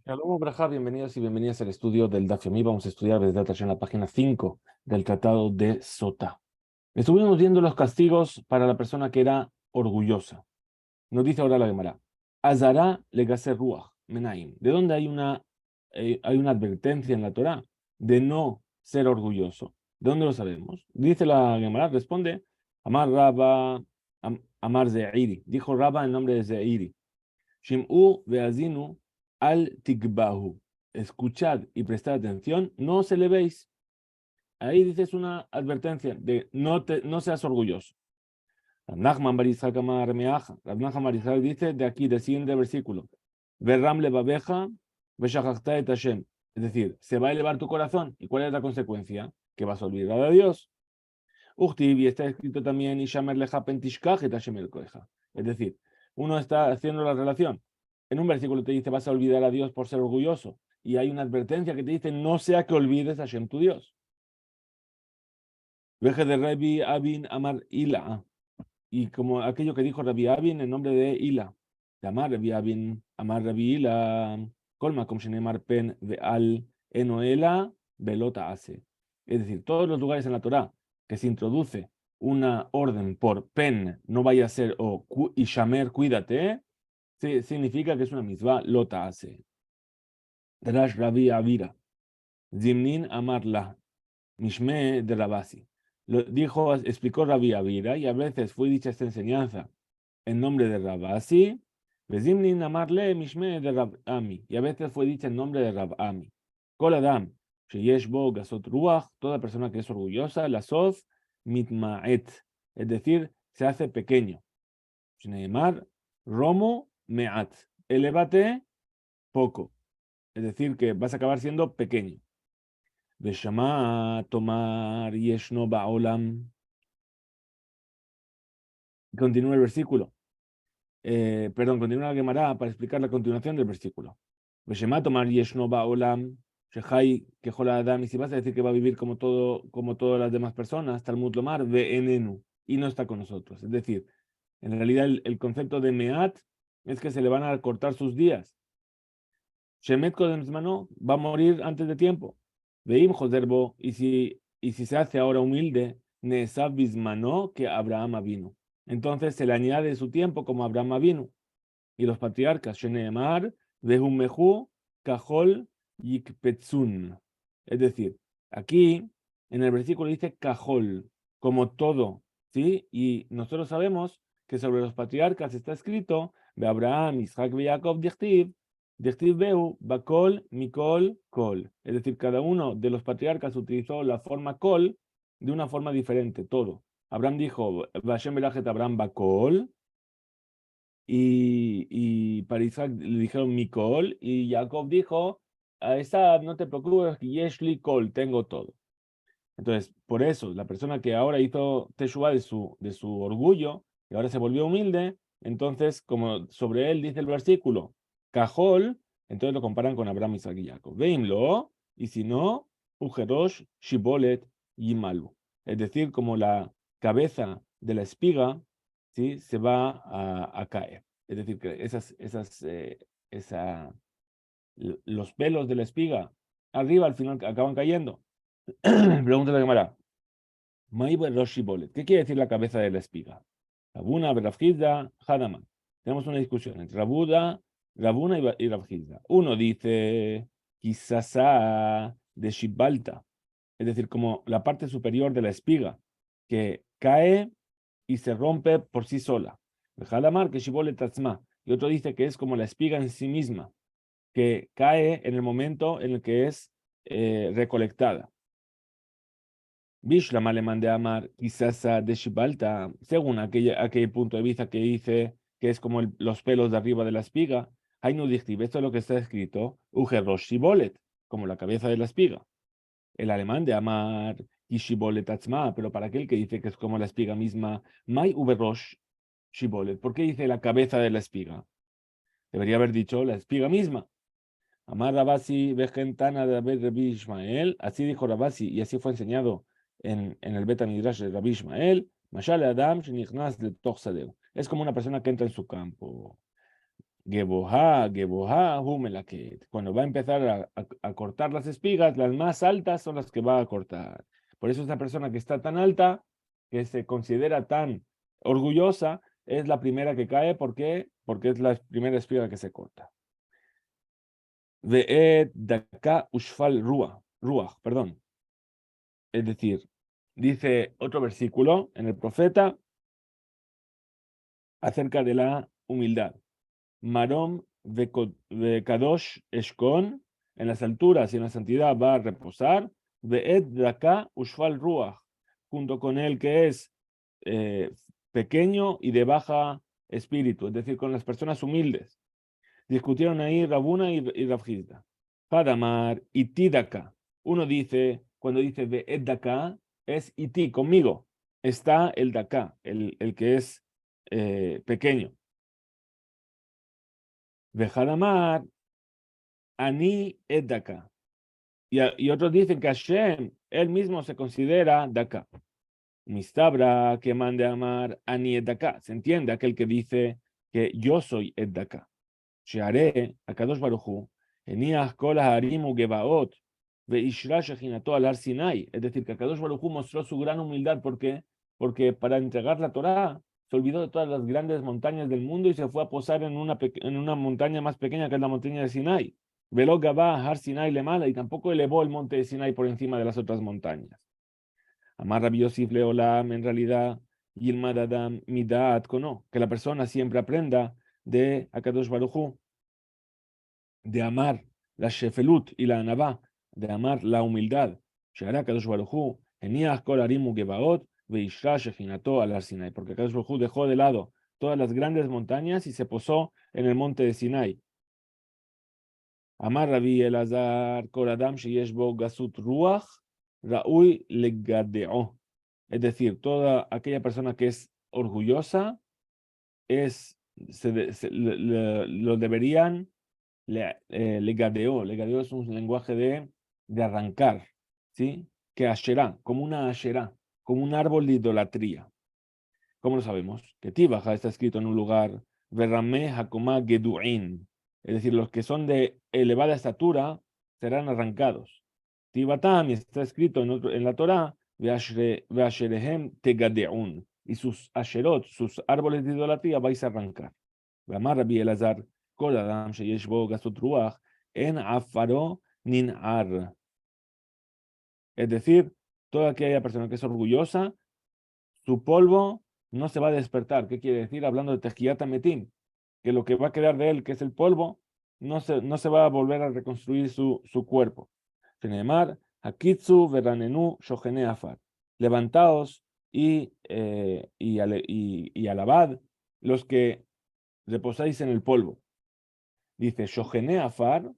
Shalom Braja, bienvenidos y bienvenidas al estudio del Daf Yomi. Vamos a estudiar desde en la página 5 del Tratado de Sota. Estuvimos viendo los castigos para la persona que era orgullosa. Nos dice ahora la Gemara. Azara legaser ruach menaim. ¿De dónde hay una advertencia en la Torá de no ser orgulloso? ¿De dónde lo sabemos? Dice la Gemara, responde, Amar Rabba, Amar Zeiri. Dijo Rabba en nombre de Zeiri. Shim'u veazinu al tikbahu. Escuchad y prestad atención, no se le veis. Ahí dices una advertencia de no seas orgulloso. Rav Nachman bar Yitzhak amar meaja. Rav Nachman bar Yitzhak dice de aquí, del siguiente versículo. Verram levabeja veshachachta et Hashem. Es decir, se va a elevar tu corazón. ¿Y cuál es la consecuencia? Que vas a olvidar a Dios. Uchtiv, y está escrito también, Ishamer leja pentishkach et Hashem el koeja. Es decir, uno está haciendo la relación. En un versículo te dice, vas a olvidar a Dios por ser orgulloso. Y hay una advertencia que te dice, no sea que olvides a Hashem tu Dios. Veje de Rabbi Abin Amar Ila. Y como aquello que dijo Rabbi Abin en nombre de Ila. De Amar Rabbi Abin, Amar Rabbi Ila. Colma como Shenemar Pen Veal Enoela Velota hace. Es decir, todos los lugares en la Torá que se introduce una orden por pen, no vaya a ser, o y shamer, cuídate, significa que es una misma lota hace. Drash Rabbi Avira. Zimnin Amarla. Mishme de Rabasi. Explicó Rabbi Avira, y a veces fue dicha esta enseñanza en nombre de Rabasi. Zimnin Amarle Mishme de Rabami. Y a veces fue dicha en nombre de Rabami. Kol Adam. Sheyesh bo gasot ruach. Toda persona que es orgullosa, la soz mitmaet. Es decir, se hace pequeño. Shneimar romo meat. Elévate poco. Es decir, que vas a acabar siendo pequeño. Veshama tomar yeshno ba'olam. Continúa el versículo. Continúa la Gemara para explicar la continuación del versículo. Veshama tomar yeshno ba'olam. Shehai kejola adam. Y si vas a decir que va a vivir como todas las demás personas, Talmud lomar ve'enenu. Y no está con nosotros. Es decir, en realidad el concepto de meat es que se le van a cortar sus días. Shemet kodem zmano va a morir antes de tiempo. Veim joderbo, y si se hace ahora humilde, nesav bismano, que Abraham vino. Entonces se le añade su tiempo como Abraham vino. Y los patriarcas, Sheneemar, Vehumehu, Kajol, Yikpetsun. Es decir, aquí en el versículo dice Kajol, como todo, ¿sí? Y nosotros sabemos que sobre los patriarcas está escrito, de Abraham, Isaac, Jacob, Dichtiv Behu, Bakol, Mikol, Kol. Es decir, cada uno de los patriarcas utilizó la forma Kol de una forma diferente, todo. Abraham dijo, Vashem Belajet Abraham Bakol, y para Isaac le dijeron Mikol, y Jacob dijo, a esa no te preocupes, Yeshli Kol, tengo todo. Entonces, por eso, la persona que ahora hizo Teshuvah de su orgullo, y ahora se volvió humilde, entonces, como sobre él dice el versículo, Cajol, entonces lo comparan con Abraham, Isaac y Jacob. Veimlo, y si no, Ujerosh, Shibolet, Yimalu. Es decir, como la cabeza de la espiga, ¿sí? Se va a caer. Es decir, que los pelos de la espiga arriba al final acaban cayendo. Pregunta la Gemara. ¿Qué quiere decir la cabeza de la espiga? Rabuna, Rabjizda, Hadaman. Tenemos una discusión entre Rabuna y Rabjizda. Uno dice quizás de Shibalta, es decir, como la parte superior de la espiga, que cae y se rompe por sí sola. Hadamar, que Shibole Tatzma. Y otro dice que es como la espiga en sí misma, que cae en el momento en el que es recolectada. Bishlama le mandé a amar quizás de Shibalta, según aquel punto de vista que dice que es como los pelos de arriba de la espiga. Hainu dichtiv, esto es lo que está escrito, Ujerosh Shibolet, como la cabeza de la espiga. El alemán de amar y Shibolet atzma, pero para aquel que dice que es como la espiga misma, Mai Uberosh Shibolet, ¿por qué dice la cabeza de la espiga? Debería haber dicho la espiga misma. Amar Rabasi Vejentana de Rabbi Ishmael, así dijo Rabasi y así fue enseñado en el Bet Midrash de Rabbi Ishmael. Mashal Adam Shenichnas de Toch Sadeu. Es como una persona que entra en su campo. Geboha, Geboha, Humelaket. Cuando va a empezar a cortar las espigas, las más altas son las que va a cortar. Por eso esta persona que está tan alta, que se considera tan orgullosa, es la primera que cae. ¿Por qué? Porque es la primera espiga que se corta. Ve'ed daka ushfal ruach, perdón. Es decir, dice otro versículo en el profeta acerca de la humildad. Marom Kadosh Eshkon, en las alturas y en la santidad va a reposar. Ve'ed daka ushfal ruach, junto con él que es pequeño y de baja espíritu, es decir, con las personas humildes. Discutieron ahí Rabuna y Rav Hizda. Hadamar, iti daka. Uno dice, cuando dice ve'ed daka, es iti, conmigo. Está el daka, el que es pequeño. Vejadamar, ani ed daka. Y otros dicen que Hashem, él mismo se considera daka. Mistabra, que mande amar ani ed daka. Se entiende aquel que dice que yo soy ed daka. Sheare, Akadosh Baruj Hu, Eniach Kol Harim Ugebaot, Veishra Shechinato al Har Sinai. Es decir, que Akadosh Baruj Hu mostró su gran humildad. ¿Por qué? Porque para entregar la Torá se olvidó de todas las grandes montañas del mundo y se fue a posar en una montaña más pequeña que es la montaña de Sinai. Velo Gabá, Har Sinai Lemala, y tampoco elevó el monte de Sinai por encima de las otras montañas. Amar Rabbi Yosif Leolam, en realidad, Yilmad Adam Midat Kono, que la persona siempre aprenda de Akadosh Baruj Hu, de amar la shefelut y la anabá, de amar la humildad. Shehará Akadosh Baruj Hu, Eniach Kol Harim Ugebaot, Veishra Shechinato al Har Sinai, porque Akadosh Baruj Hu dejó de lado todas las grandes montañas y se posó en el monte de Sinai. Amar Rabbi Elazar, Kol Adam sheyesh bo gasut ruach, Ra'ui legadeo. Es decir, toda aquella persona que es orgullosa, lo deberían legadeo. Legadeo es un lenguaje de arrancar, ¿sí? Que asherá, como una asherá, como un árbol de idolatría. ¿Cómo lo sabemos? Que Tibaja está escrito en un lugar, Verramé Hakomá Gedu'in, es decir, los que son de elevada estatura serán arrancados. Tibatam está escrito en la Torá, Veasherehem Tegadeun, y sus asherot, sus árboles de idolatría vais a arrancar. Amar Rabbi Elazar, Kol Adam sheyesh bo gasut ruach, en afaro nin'ar. Es decir, toda aquella persona que es orgullosa, su polvo no se va a despertar. ¿Qué quiere decir? Hablando de Tejiyat Metim, que lo que va a quedar de él, que es el polvo, no se va a volver a reconstruir su cuerpo. Shenemar, Hakitsu veranenu shohene afar. Levantaos y alabad los que reposáis en el polvo. Dice, shohene afar,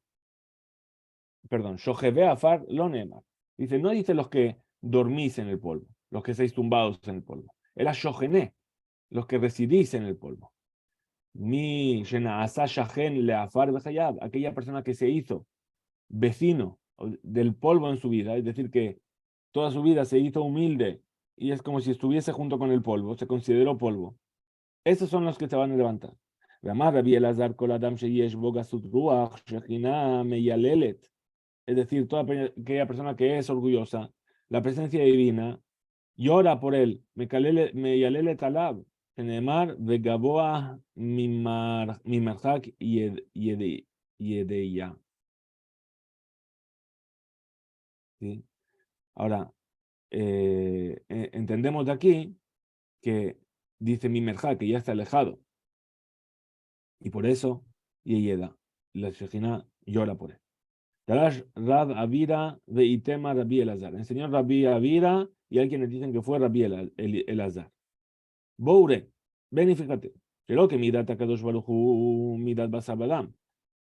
perdón, shoheve afar lo nemar. Dice, no dice los que dormís en el polvo, los que estáis tumbados en el polvo. Era shohene, los que residís en el polvo. Mi shenaasa shahen leafar bechayab, aquella persona que se hizo vecino del polvo en su vida, es decir, que toda su vida se hizo humilde y es como si estuviese junto con el polvo, se consideró polvo. Esos son los que se van a levantar. Es decir, toda aquella persona que es orgullosa, la presencia divina, llora por él. Meyalele talab. Enemar vegaboa mimarhak yedeya. ¿Sí? Ahora, entendemos de aquí que dice mimerhak, que ya está alejado. Y por eso, Yeyeda, la Shejina llora por él. Tarash Rab Avira veitema Rabbi Elazar. Enseñó Rabbi Avira y hay quienes dicen que fue Rabbi Elazar. Boure, ven y fíjate. Pero que midat Akadosh Baruj Hu, midat basar badam.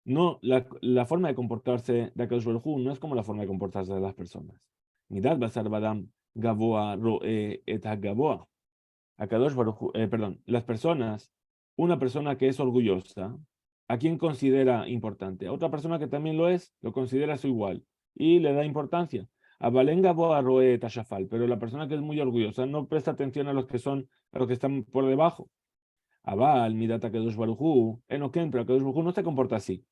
No, la forma de comportarse de Akadosh Baruj Hu no es como la forma de comportarse de las personas. Midat basar badam gavoa roe et hagaboa. Akadosh Baruj Hu, perdón, las personas, una persona que es orgullosa, ¿a quién considera importante? A otra persona que también lo es, lo considera su igual y le da importancia. A Balenga Boa Roe Tashafal, pero la persona que es muy orgullosa no presta atención a los que están por debajo. Abal, Midata Kadosh Baruj Hu, Enoken, pero Kadosh Baruj Hu no se comporta así.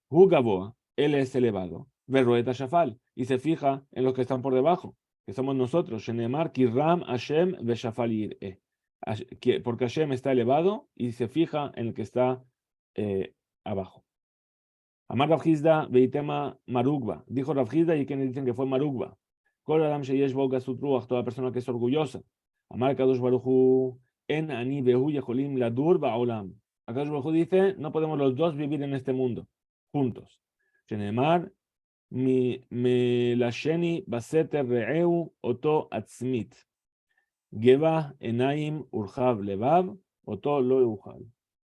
Hu Gaboa, él es elevado. Verroeta Shafal, y se fija en los que están por debajo, que somos nosotros. Shenemar, Kiram, Hashem, Veshafal Yir'eh. Porque Hashem está elevado y se fija en el que está abajo. Amar Rav Hizda veitema marugba. Dijo Rav Hizda y quienes dicen que fue marugba. Kol adam sheyesh bo gasut ruach, toda persona que es orgullosa. Amar Kadosh Baruj Hu en ani behu yecholim ladur ba'olam. Kadosh Baruj Hu dice, no podemos los dos vivir en este mundo juntos. Shenemar mi lasheni baseter re'eu oto atzmit. Geva enaim urjav levav oto lo euchal.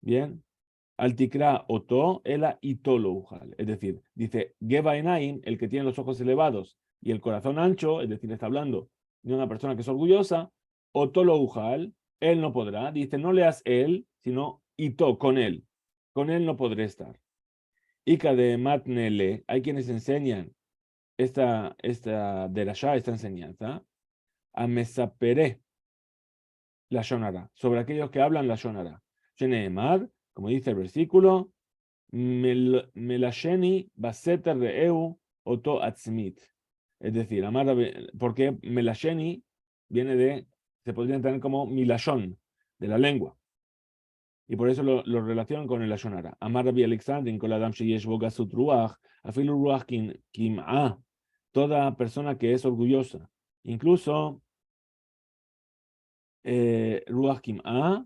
Bien. Altikra oto, ela itolo ujal. Es decir, dice Geva Enaim, el que tiene los ojos elevados y el corazón ancho, es decir, está hablando de una persona que es orgullosa, otolo ujal, él no podrá. Dice, no leas él, sino ito, con él. Con él no podré estar. Ika de matnele, hay quienes enseñan esta derashá, esta enseñanza, a mesapere la shonara, sobre aquellos que hablan la shonara. Sheneemar, como dice el versículo, Melasheni baseter re'eu oto atzmit. Es decir, porque Melasheni viene se podría entender como milashon, de la lengua. Y por eso lo relacionan con el lashonara. Amar Rabbi Alexandrin con la dam sheyesh bo gasut ruach, afilu ruach kim'a, toda persona que es orgullosa, incluso ruach kim'a,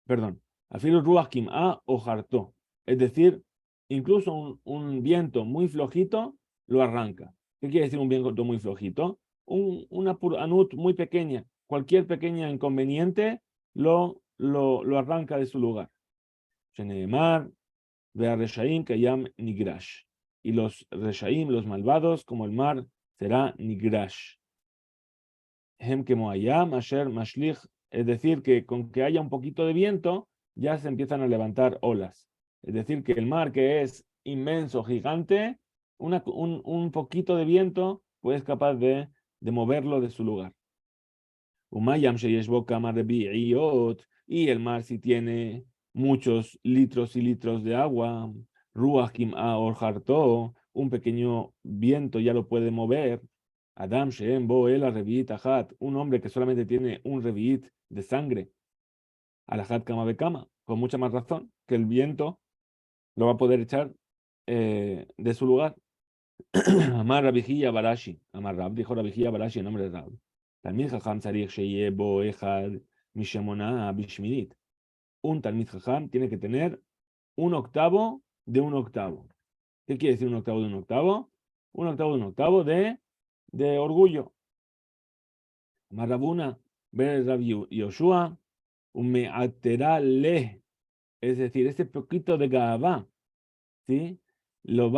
perdón, Afilu ruach kim'a o harto. Es decir, incluso un viento muy flojito lo arranca. ¿Qué quiere decir un viento muy flojito? Una anut muy pequeña. Cualquier pequeña inconveniente lo arranca de su lugar. Sheneemar, vea reshaim kayam nigrash. Y los reshaim, los malvados, como el mar, será nigrash. Hem kemoayam asher mashlich. Es decir, que con que haya un poquito de viento, ya se empiezan a levantar olas. Es decir, que el mar, que es inmenso, gigante, un poquito de viento pues es capaz de moverlo de su lugar. Umayam sheyeshbo kama rebi'iyot, y el mar si tiene muchos litros y litros de agua, ruach kim'a or harto, un pequeño viento ya lo puede mover. Adam Shem Bo el Reviit Ahat, un hombre que solamente tiene un Reviit de sangre, Alahat Kama Bekama, con mucha más razón, que el viento lo va a poder echar de su lugar. Amar Rabijía Barashi, Amar Rab, dijo Rabijía Barashi en nombre de Rab. Talmid Jajam Sarich Sheye Bo Ejad Mishemona Bishminit. Un Talmid Jajam tiene que tener un octavo de un octavo. ¿Qué quiere decir un octavo de un octavo? Un octavo de un octavo de orgullo. Marabuna, ver Rabbi Yoshua, le, es decir, ese poquito de Gaavá, ¿sí? Lo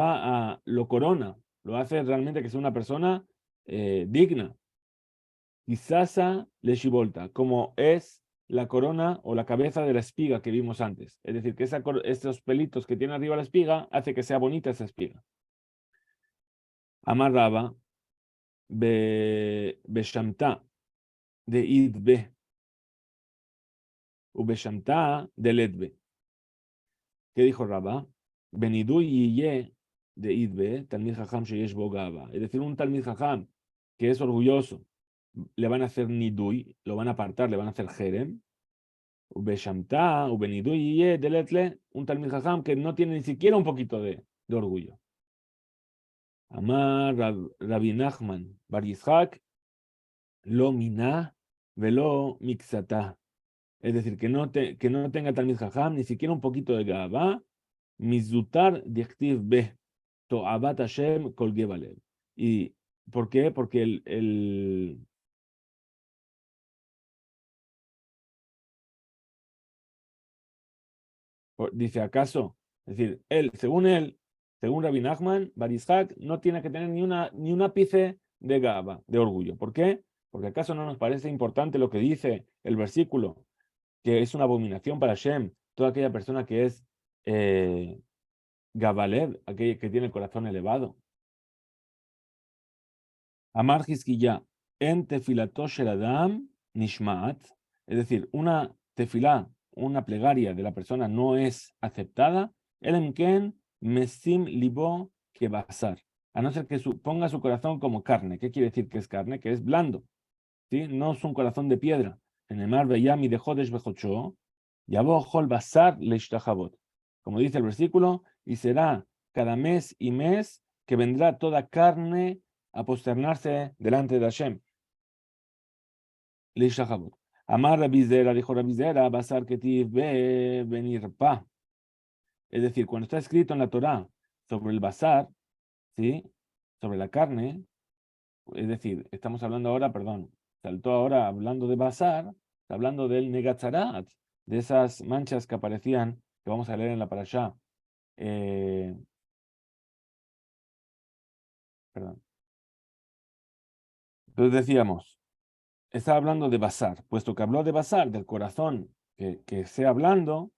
corona, lo hace realmente que sea una persona digna. Quizás le shivolta, como es la corona o la cabeza de la espiga que vimos antes. Es decir, que esos pelitos que tiene arriba la espiga hace que sea bonita esa espiga. Amarraba, beshamta, de idbe. Ubeshamta del Edbe. ¿Qué dijo Rabba? Benidui yiye de Idbe, Talmid Jajam sheyesh bo gava. Es decir, un Talmid Jajam que es orgulloso, le van a hacer nidui, lo van a apartar, le van a hacer jerem. Ubeshamta, ubenidui yiye del Etle, un Talmid Jajam que no tiene ni siquiera un poquito de orgullo. Amar Rabbi Nachman Bar Yitzhak, lo mina velo mixata. Es decir, que no tenga Talmid Jajam ni siquiera un poquito de Gavá, Mizutar Dichtiv Be, To'abat Hashem Kol Gebalev. ¿Y por qué? Porque dice, ¿acaso? Es decir, según Rabbi Nachman, Bar Yitzhak, no tiene que tener ni un ápice de Gavá, de orgullo. ¿Por qué? Porque ¿acaso no nos parece importante lo que dice el versículo? Que es una abominación para Hashem, toda aquella persona que es Gabalev, aquel que tiene el corazón elevado. Amar Hizkiya, en tefilato shel Adam nishmaat, Es decir, una tefilá, una plegaria de la persona no es aceptada, el emken mesim libo que basar, a no ser que ponga su corazón como carne. ¿Qué quiere decir que es carne? Que es blando, ¿sí? No es un corazón de piedra. En el mar Beyami de Jodesh Bejocho, Yabo Hol Basar Leishtahabot. Como dice el versículo, y será cada mes y mes que vendrá toda carne a posternarse delante de Hashem. Leishtahabot. Amar Rabizera, dijo Rabizera, Basar Ketiv Be Benirpa. Es decir, cuando está escrito en la Torá sobre el basar, ¿sí? Sobre la carne, es decir, estamos hablando ahora, perdón, saltó ahora hablando de basar, está hablando del negatzarat, de esas manchas que aparecían, que vamos a leer en la parashá. Perdón. Entonces decíamos, está hablando de basar, puesto que habló de basar, del corazón, que sea blando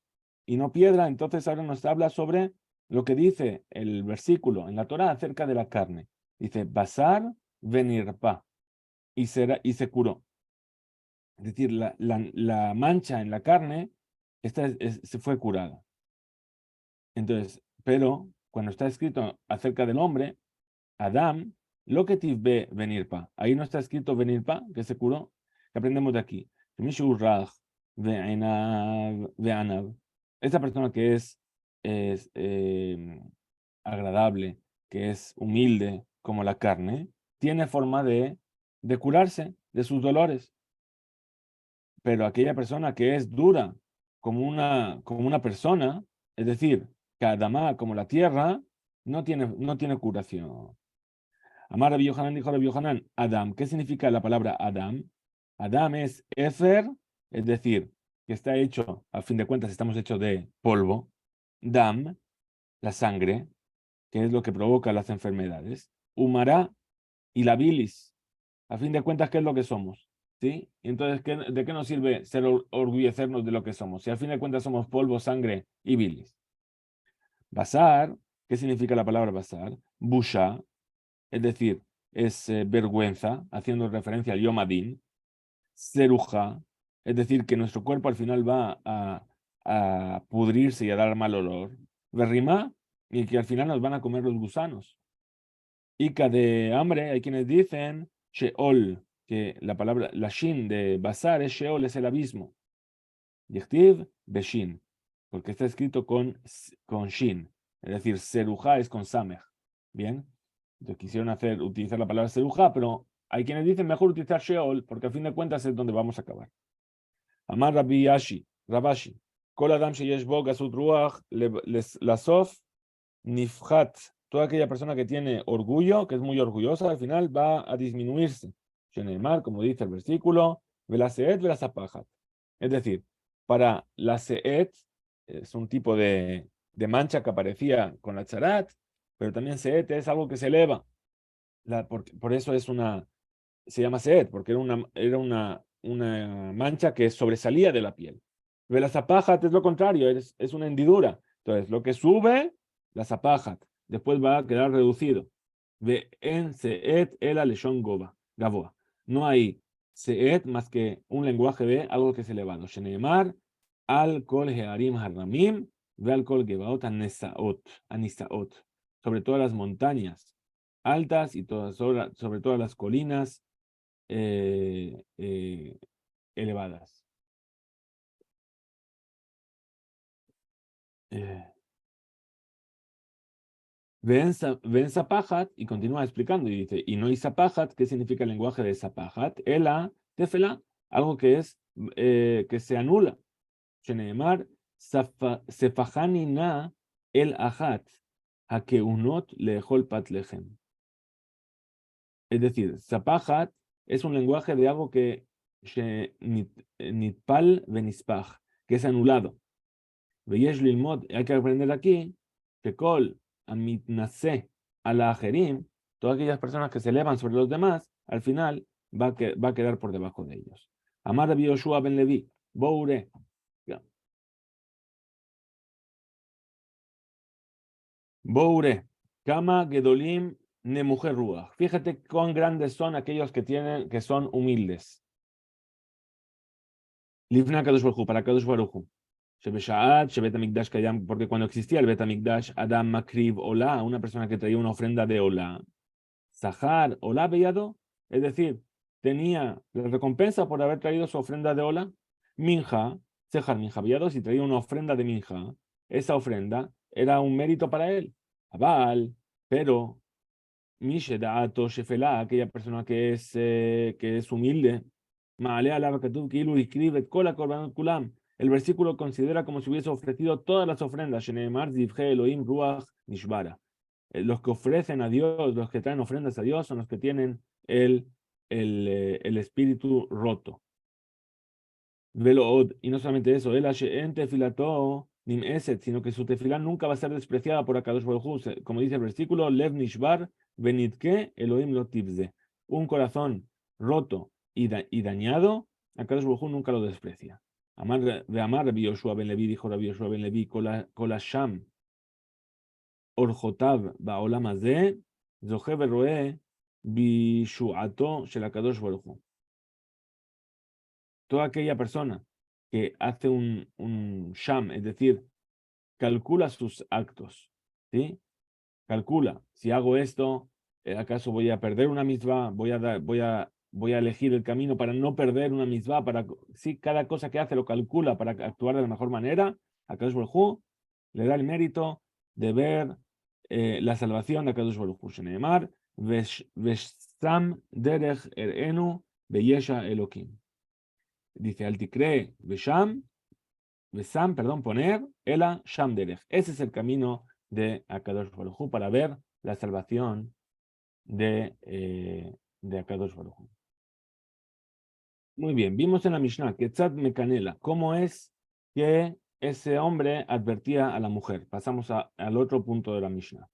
y no piedra, entonces ahora nos habla sobre lo que dice el versículo en la Torá acerca de la carne. Dice, basar venirpa, y se curó. Es decir, la mancha en la carne se fue curada. Entonces, pero cuando está escrito acerca del hombre, Adam, lo que ve venirpa, ahí no está escrito venirpa, que se curó. ¿Qué aprendemos de aquí? Esa persona que es agradable, que es humilde como la carne, tiene forma de curarse de sus dolores. Pero aquella persona que es dura como una persona, es decir, Kadamá como la tierra, no tiene curación. Amar Rabbi Yohanan dijo Rabbi Yohanan, Adam. ¿Qué significa la palabra Adam? Adam es Efer, es decir, que está hecho, a fin de cuentas estamos hechos de polvo. Dam, la sangre, que es lo que provoca las enfermedades. Umara y la bilis. A fin de cuentas, ¿qué es lo que somos? ¿Sí? Entonces, ¿de qué nos sirve orgullecernos de lo que somos? Si al fin de cuentas somos polvo, sangre y bilis. Basar, ¿qué significa la palabra basar? Busha, es decir, es vergüenza, haciendo referencia al Yom Adin. Seruja, es decir, que nuestro cuerpo al final va a pudrirse y a dar mal olor. Berrimá, y que al final nos van a comer los gusanos. Ica de hambre, hay quienes dicen Sheol, que la palabra, la Shin de Basar es Sheol, es el abismo. Yechtiv, Beshin, porque está escrito con Shin, es decir, Seruja es con Samech. Bien, entonces quisieron utilizar la palabra Seruja, pero hay quienes dicen mejor utilizar Sheol, porque al fin de cuentas es donde vamos a acabar. Amar Rabbi Rabashi, Kol Adam Sheyesh Bo Gasut Ruach Lasof Nifhat, toda aquella persona que tiene orgullo, que es muy orgullosa, al final va a disminuirse. Sheneemar, como dice el versículo, Velaseet Velasapajat. Es decir, para la Seet, es un tipo de mancha que aparecía con la Charat, pero también Seet es algo que se eleva. Por eso se llama Seet, porque era una mancha que sobresalía de la piel. Velasapajat es lo contrario, es una hendidura. Entonces, lo que sube la zapajat, después va a quedar reducido. Ve en seet el aleshon gavoa. No hay seet más que un lenguaje de algo que es elevado. Sheneemar, al kol hearim harramim, ve al kol gebaot anisaot. Sobre todas las montañas altas y sobre todas las colinas elevadas. Ven Zapajat y continúa explicando y dice, y no hay Zapajat, ¿qué significa el lenguaje de Zapajat? Ela, tefela, algo que se anula. Sheneemar, Sefajani na el ajat, a que unot lejol pat lejem. Es decir, Zapajat es un lenguaje de algo que nitpal venispaj, que es anulado. Veyesh lilmod, hay que aprender aquí que kol amitnase a la ajerim, todas aquellas personas que se elevan sobre los demás, al final va a quedar por debajo de ellos. Amar Rabbi Yoshua ben Levi, Boure. Boure, Kama Gedolim Nemujer Ruach. Fíjate cuán grandes son aquellos que son humildes. Livna Kadosh Baruj Hu, para Kadosh Baruj Hu. Shebeshaat, Shebet Hamikdash Kayam, porque cuando existía el Bet Hamikdash, Adam Makriv Olá, una persona que traía una ofrenda de Olá, Sahar Olá Beyado, es decir, tenía la recompensa por haber traído su ofrenda de Olá, Minja, Sehar Minja Beyado, si traía una ofrenda de Minja, esa ofrenda era un mérito para él. Abal, pero Mishe Da'ato Shefela, aquella persona que es humilde, Ma'alea Alab Katuv Kilu Ikrivet Kola Korbanot Kulam. El versículo considera como si hubiese ofrecido todas las ofrendas. Sheneemar Zivche Elohim Ruach Nishbara. Los que ofrecen a Dios, los que traen ofrendas a Dios, son los que tienen el espíritu roto. Velo y no solamente eso, el en tefilato nim eset, sino que su tefilá nunca va a ser despreciada por Akadosh Baruj Hu, como dice el versículo, Lev Nishbar Benitke Elohim lo tibze. Un corazón roto y dañado, Akadosh Baruj Hu nunca lo desprecia. Amar de Amar Rabbi Yoshua ben Levi, dijo Rabbi Yoshua ben Levi, Kola Sham Orjotav Baolam Hazeh, Zoche Beroe Bishuato Shel Akadosh Baruj Hu. Toda aquella persona que hace un sham, es decir, calcula sus actos, ¿sí? Calcula, si hago esto, ¿acaso voy a perder una mitzvah? Voy a elegir el camino para no perder una mitzvah, sí, cada cosa que hace lo calcula para actuar de la mejor manera. A Kadosh Baruj Hu le da el mérito de ver la salvación de Kadosh Baruj Hu. Sheneemar, Vesham derech erenu beyesha elokim. Dice, Altikre, Besham, poner, Ela, Sham Derech. Ese es el camino de Akadosh Baruj Hu para ver la salvación de Akadosh Baruj Hu. Muy bien, vimos en la Mishnah que Tzad Mekanela, cómo es que ese hombre advertía a la mujer. Pasamos al otro punto de la Mishnah.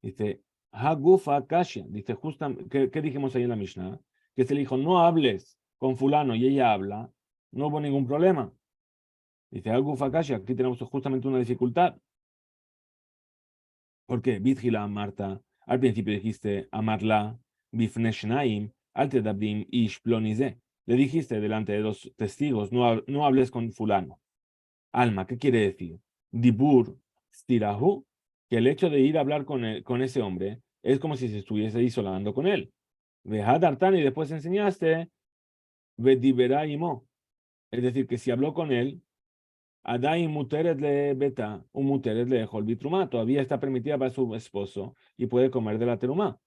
Dice, Hagufa Kashya, dice, justamente, ¿qué dijimos ahí en la Mishnah? Que se le dijo, no hables con fulano y ella habla, no hubo ningún problema. Dice, Hagufa Kashya, aquí tenemos justamente una dificultad. ¿Por qué? Vidgila Marta, al principio dijiste, amarla, bifneshnaim, altedabdim ish plonize. Le dijiste delante de dos testigos, no hables con fulano. Alma, ¿qué quiere decir? Dibur stirahu, que el hecho de ir a hablar con ese hombre es como si se estuviese isolando con él. Vejadartan, y después enseñaste, vediberaimo, es decir, que si habló con él, Adai muteret le beta, un muteret le dejó el bitrumá, todavía está permitida para su esposo y puede comer de la terumá.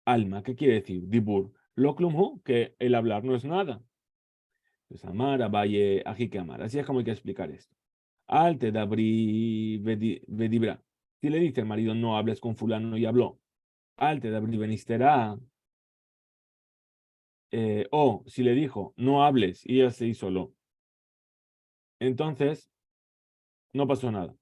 Alma, ¿qué quiere decir? Dibur, lo klumhu, que el hablar no es nada. Pues amar, abaye, ají que amar. Así es como hay que explicar esto. Al te dabri vedibra. Si le dice al marido, no hables con fulano y habló. Al te dabri benistera. O si le dijo, no hables y ella se isoló. Entonces, no pasó nada.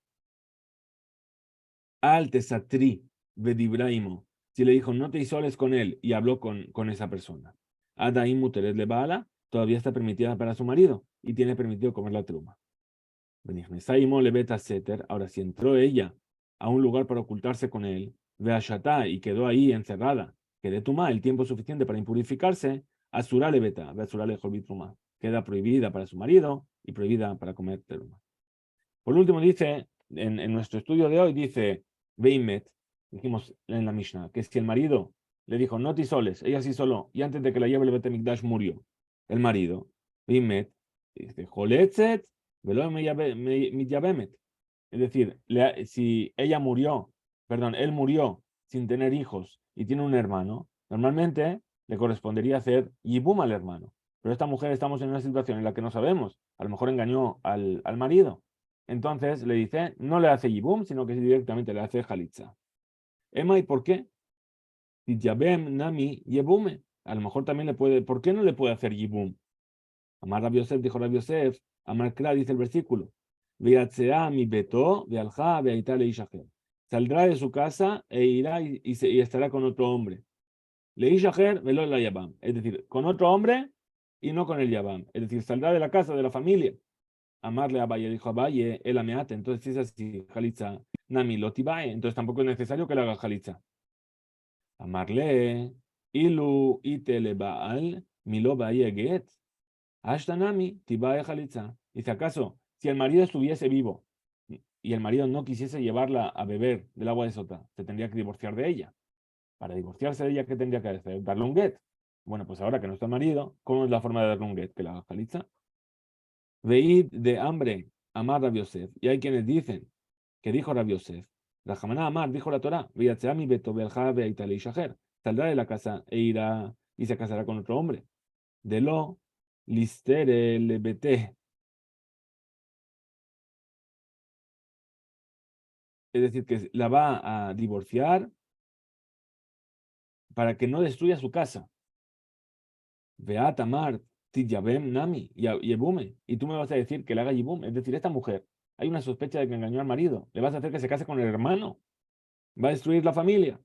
Al tesatri vedibraimo. Si le dijo, no te isoles con él y habló con esa persona. Adaim muteret le baala, todavía está permitida para su marido y tiene permitido comer la truma. Benihmesaimo le beta seter. Ahora, si entró ella a un lugar para ocultarse con él, ve a Shatá y quedó ahí encerrada, que de tuma el tiempo suficiente para impurificarse, asura le beta, ve asura le truma. Queda prohibida para su marido y prohibida para comer truma. Por último, dice, en nuestro estudio de hoy, dice, Beimet, dijimos en la Mishnah, que si el marido le dijo, no te isoles, ella se isoló, y antes de que la lleve el Bet Mikdash murió, el marido, Beimet, dice, Joletzet, velo mityabemet. Es decir, si ella murió, él murió sin tener hijos y tiene un hermano, normalmente le correspondería hacer yibum al hermano. Pero esta mujer estamos en una situación en la que no sabemos, a lo mejor engañó al marido. Entonces le dice, no le hace yibum, sino que directamente le hace jalitza. Emma, ¿y por qué? Yabem nami yebume. A lo mejor también le puede, ¿por qué no le puede hacer yibum? Amar Rabbi Yosef, dijo Rabbi Yosef, Amar Kra, dice el versículo, Veatzea mi beto, vealja, veaita le ishacher. Saldrá de su casa e irá y estará con otro hombre. Le ishacher, velo la yabam. Es decir, con otro hombre y no con el yabam. Es decir, saldrá de la casa, de la familia. Amarle a Valle, dijo a Valle, el ameate, entonces si es así, jalitza, nami lotibae, entonces tampoco es necesario que le haga jalitza. Amarle, ilu itele baal, milo valle get. Ashtanami, tibae jalitza. Dice, ¿acaso si el marido estuviese vivo y el marido no quisiese llevarla a beber del agua de sota, se tendría que divorciar de ella? Para divorciarse de ella, ¿qué tendría que hacer? Darle un get. Bueno, pues ahora que no está el marido, ¿cómo es la forma de darle un get? Que la haga jalitza. Veid de hambre, amar Rabbi Yosef. Y hay quienes dicen que dijo Rabbi Yosef, Rajamaná Amar, dijo la Torah, Viatzeami beto belja beaitale shaher. Saldrá de la casa e irá y se casará con otro hombre. De lo listere le bete. Es decir, que la va a divorciar para que no destruya su casa. Veat Amar, Tiyabem Nami, Yebume. Y tú me vas a decir que le haga Yibum. Es decir, esta mujer, hay una sospecha de que engañó al marido. Le vas a hacer que se case con el hermano. Va a destruir la familia.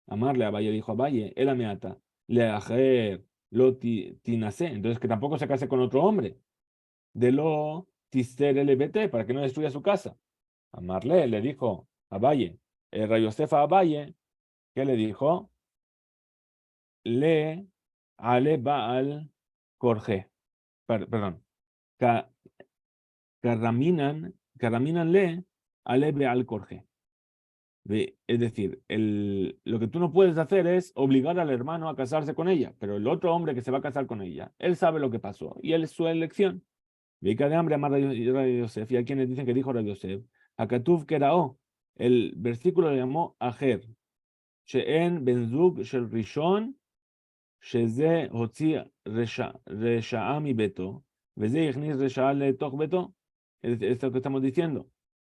Amarle a Valle dijo a Valle, él ameata, le ajer lo tinase. Entonces que tampoco se case con otro hombre. De lo tister LBT, para que no destruya su casa. Amarle le dijo a Valle, el Rayo Josefa a Valle, ¿qué le dijo? Le ale Baal Corje. Perdón. Carraminan le ale Baal Corje. Es decir, lo que tú no puedes hacer es obligar al hermano a casarse con ella, pero el otro hombre que se va a casar con ella, él sabe lo que pasó y él es su elección. Vica de hambre amar a Yosef, y hay quienes dicen que dijo a Yosef, Akatuv Kerao, el versículo le llamó Ajer, She'en Benzug Shel Rishon, Sheze Hotzi Resha'a mi Beto, Veze Yichnis Resha'a le Toch Beto. Es esto que estamos diciendo.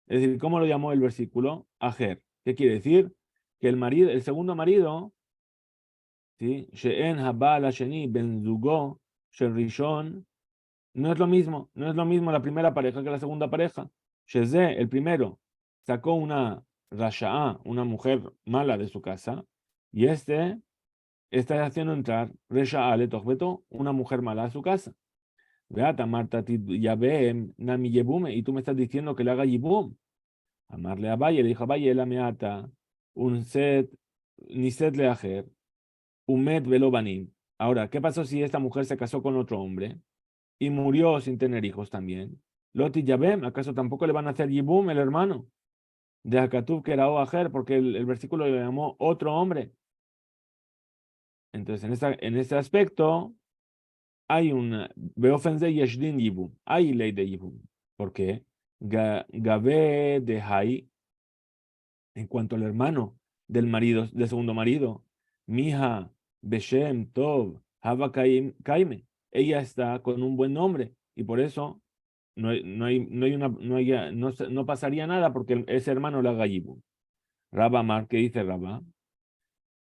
Es decir, ¿cómo lo llamó el versículo? Ajer. ¿Qué quiere decir? Que el marido, el segundo marido, ¿sí? She'en habal sheni ben zugo shel rishon, no es lo mismo, no es lo mismo la primera pareja que la segunda pareja. Sheze, el primero, sacó una rasha'a, una mujer mala de su casa, y este está haciendo entrar resha'a le tochbeto, una mujer mala a su casa. Beata Marta Yabem Nami Yebume, y tú me estás diciendo que le haga Yibum. Amarle a Valle, le dijo a Valle, la meata, un set, ni set le ajer, un met velo banim. Ahora, ¿qué pasó si esta mujer se casó con otro hombre y murió sin tener hijos también? Loti Yabem, ¿acaso tampoco le van a hacer Yibum, el hermano? De Hakatub que era Oajer, porque el versículo le llamó otro hombre. Entonces, en este aspecto, hay una, Beofenze Yeshdin Yibum, hay ley de Yibum. ¿Por qué? Gabe de Hai, en cuanto al hermano del marido, del segundo marido, Mija, Beshem, Tov, Hava Kaime, ella está con un buen nombre y por eso no pasaría nada porque ese hermano le haga Yibum. Rabba Mar, ¿qué dice Rabba?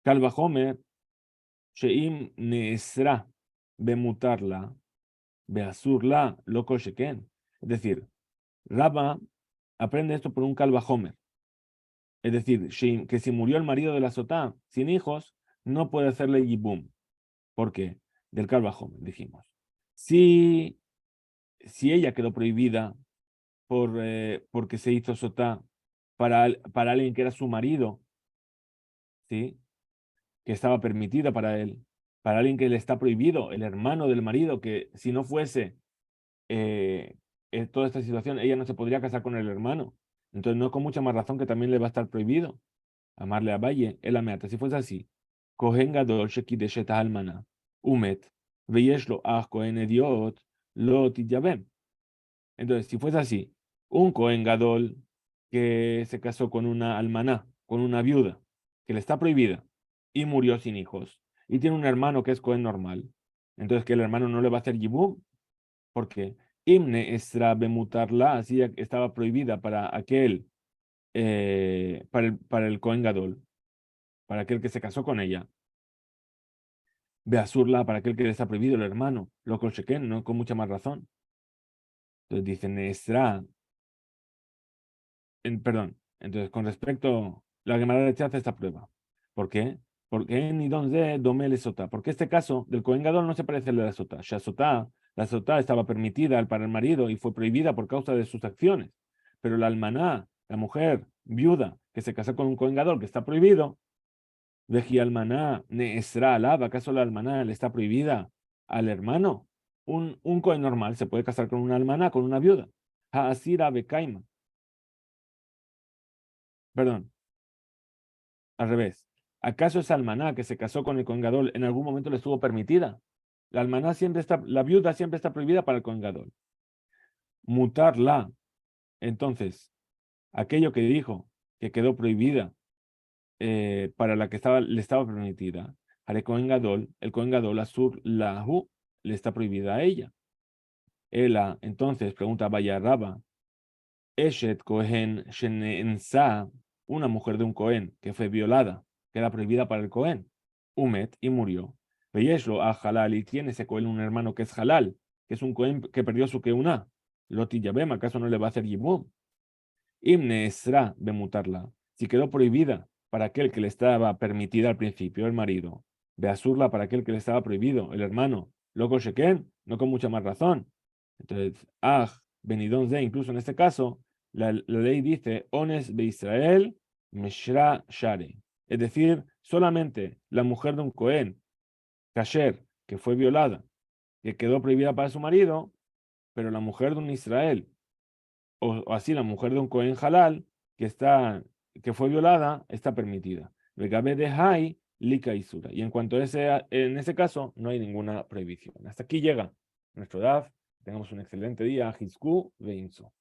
Kalva Homer, Sheim Neesra, Bemutarla, Beasurla, Loco Sheken. Es decir, Rabba aprende esto por un Kalva Homer. Es decir, que si murió el marido de la sotá sin hijos, no puede hacerle yibum. ¿Por qué? Del Carvajal, dijimos. Si, si ella quedó prohibida porque se hizo sotá para alguien que era su marido, ¿sí? Que estaba permitida para alguien que le está prohibido, el hermano del marido, que si no fuese en toda esta situación, ella no se podría casar con el hermano. Entonces, no con mucha más razón que también le va a estar prohibido amarle a Valle, el ameata. Si fuese así, Kohen Gadol Shekidesh et Almana, Umet, Veyesh lo Ach Kohen Ediot, Lo Tidyabem. Entonces, si fuese así, un Kohen Gadol que se casó con una almaná, con una viuda, que le está prohibida, y murió sin hijos, y tiene un hermano que es Kohen normal, entonces que el hermano no le va a hacer yibum, porque Imne Esra Bemutarla, así estaba prohibida para aquel, para el Kohen Gadol, para aquel que se casó con ella. Beasurla, para aquel que le está prohibido, el hermano. Lo Sheken, no con mucha más razón. Entonces dicen, Esra, perdón, entonces con respecto, la Gemara rechaza esta prueba. ¿Por qué? Porque ni donde domele sota. Porque este caso del Kohen Gadol no se parece al de la sota. La sota estaba permitida para el marido y fue prohibida por causa de sus acciones. Pero la almaná, la mujer viuda que se casó con un Kohen Gadol que está prohibido, Veji almaná neesra alab, ¿acaso la almaná le está prohibida al hermano? un Cohen normal se puede casar con una almaná, con una viuda. Ha'asira bekaima. Perdón, al revés. ¿Acaso esa almaná que se casó con el Cohen Gadol en algún momento le estuvo permitida? La viuda siempre está prohibida para el Cohen Gadol. Mutarla. Entonces, aquello que dijo que quedó prohibida para la que le estaba permitida, el Cohen Gadol Asur Lahu, le está prohibida a ella. Ella, entonces, pregunta Vaya Raba, Eshet Cohen Shenensa, una mujer de un Cohen que fue violada, queda prohibida para el Cohen. Umet y murió. Veyeshlo a Halal y tiene ese Cohen un hermano que es Halal, que es un Cohen que perdió su Keuná. Loti Yabem, ¿acaso no le va a hacer Yibum? Imne Esra bemutarla. Si quedó prohibida para aquel que le estaba permitida al principio, el marido. Beazurla para aquel que le estaba prohibido, el hermano. Loco Sheken, no con mucha más razón. Entonces, Benidón de, incluso en este caso, la ley dice, Ones be Israel, Meshra Share. Es decir, solamente la mujer de un Cohen, Kasher, que fue violada, que quedó prohibida para su marido, pero la mujer de un Israel, o así la mujer de un Cohen halal que fue violada, está permitida. Vegabe de Hai, Lika Isura. Y en cuanto a en ese caso, no hay ninguna prohibición. Hasta aquí llega nuestro DAF. Tengamos un excelente día. Hizku Veinso.